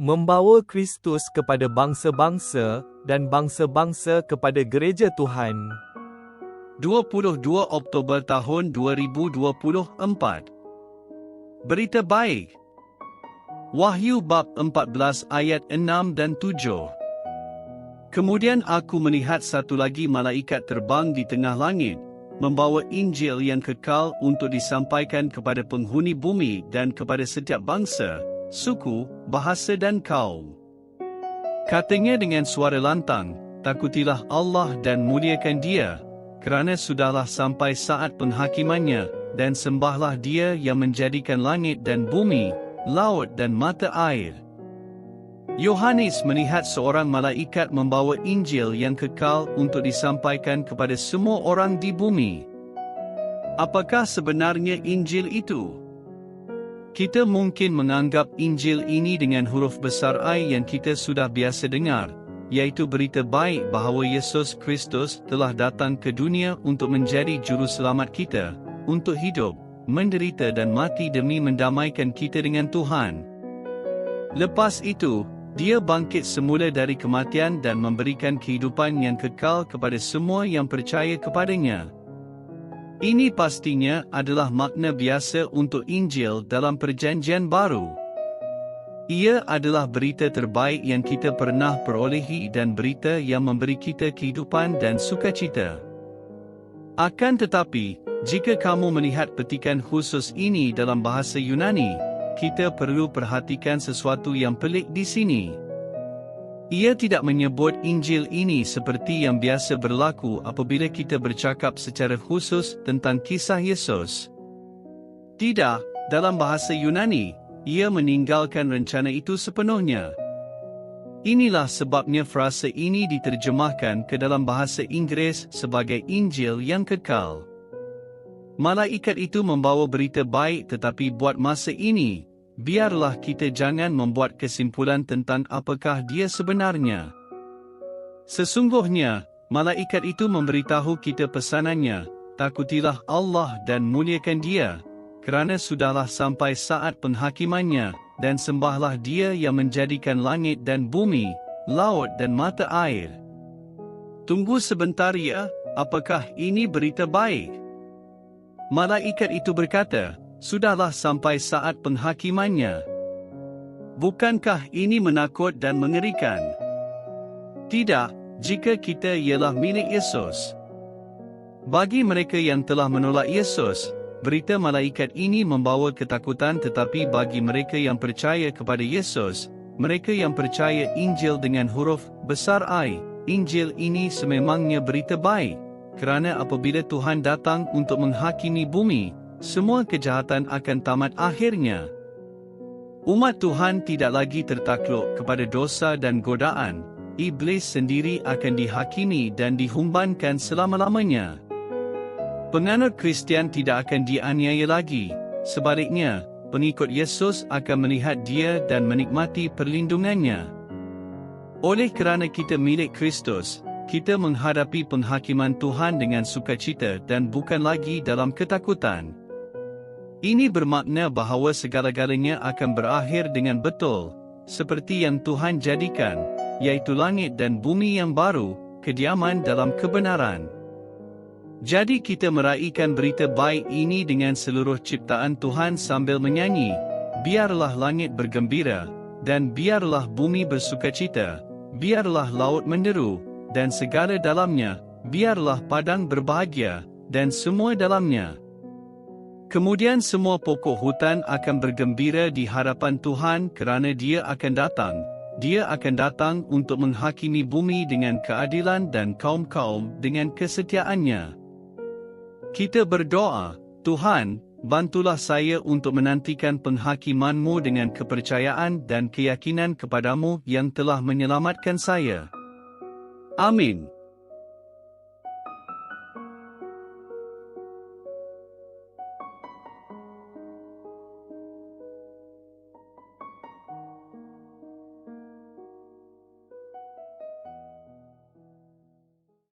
membawa Kristus kepada bangsa-bangsa dan bangsa-bangsa kepada gereja Tuhan. 22 Oktober tahun 2024. Berita baik. Wahyu bab 14 ayat 6 dan 7. Kemudian aku melihat satu lagi malaikat terbang di tengah langit, membawa Injil yang kekal untuk disampaikan kepada penghuni bumi dan kepada setiap bangsa, suku, bahasa dan kaum. Katanya dengan suara lantang, takutilah Allah dan muliakan Dia, kerana sudahlah sampai saat penghakimannya, dan sembahlah Dia yang menjadikan langit dan bumi, laut dan mata air. Yohanes melihat seorang malaikat membawa Injil yang kekal untuk disampaikan kepada semua orang di bumi. Apakah sebenarnya Injil itu? Kita mungkin menganggap Injil ini dengan huruf besar I yang kita sudah biasa dengar, yaitu berita baik bahawa Yesus Kristus telah datang ke dunia untuk menjadi juru selamat kita, untuk hidup, menderita dan mati demi mendamaikan kita dengan Tuhan. Lepas itu, Dia bangkit semula dari kematian dan memberikan kehidupan yang kekal kepada semua yang percaya kepadanya. Ini pastinya adalah makna biasa untuk Injil dalam Perjanjian Baru. Ia adalah berita terbaik yang kita pernah perolehi dan berita yang memberi kita kehidupan dan sukacita. Akan tetapi, jika kamu melihat petikan khusus ini dalam bahasa Yunani, kita perlu perhatikan sesuatu yang pelik di sini. Ia tidak menyebut Injil ini seperti yang biasa berlaku apabila kita bercakap secara khusus tentang kisah Yesus. Tidak, dalam bahasa Yunani, ia meninggalkan rencana itu sepenuhnya. Inilah sebabnya frasa ini diterjemahkan ke dalam bahasa Inggeris sebagai Injil yang kekal. Malaikat itu membawa berita baik, tetapi buat masa ini, biarlah kita jangan membuat kesimpulan tentang apakah dia sebenarnya. Sesungguhnya, malaikat itu memberitahu kita pesanannya, takutilah Allah dan muliakan Dia, kerana sudahlah sampai saat penghakimannya, dan sembahlah Dia yang menjadikan langit dan bumi, laut dan mata air. Tunggu sebentar ya, apakah ini berita baik? Malaikat itu berkata, sudahlah sampai saat penghakimannya. Bukankah ini menakut dan mengerikan? Tidak, jika kita ialah milik Yesus. Bagi mereka yang telah menolak Yesus, berita malaikat ini membawa ketakutan, tetapi bagi mereka yang percaya kepada Yesus, mereka yang percaya Injil dengan huruf besar I, Injil ini sememangnya berita baik. Kerana apabila Tuhan datang untuk menghakimi bumi, semua kejahatan akan tamat akhirnya. Umat Tuhan tidak lagi tertakluk kepada dosa dan godaan. Iblis sendiri akan dihakimi dan dihumbankan selama-lamanya. Penganut Kristian tidak akan dianiaya lagi. Sebaliknya, pengikut Yesus akan melihat Dia dan menikmati perlindungannya. Oleh kerana kita milik Kristus, kita menghadapi penghakiman Tuhan dengan sukacita dan bukan lagi dalam ketakutan. Ini bermakna bahawa segala-galanya akan berakhir dengan betul, seperti yang Tuhan jadikan, yaitu langit dan bumi yang baru, kediaman dalam kebenaran. Jadi kita meraihkan berita baik ini dengan seluruh ciptaan Tuhan sambil menyanyi, biarlah langit bergembira, dan biarlah bumi bersukacita, biarlah laut menderu, dan segala dalamnya, biarlah padang berbahagia, dan semua dalamnya. Kemudian semua pokok hutan akan bergembira di hadapan Tuhan kerana Dia akan datang. Dia akan datang untuk menghakimi bumi dengan keadilan dan kaum-kaum dengan kesetiaannya. Kita berdoa, Tuhan, bantulah saya untuk menantikan penghakiman-Mu dengan kepercayaan dan keyakinan kepadamu yang telah menyelamatkan saya. Amin.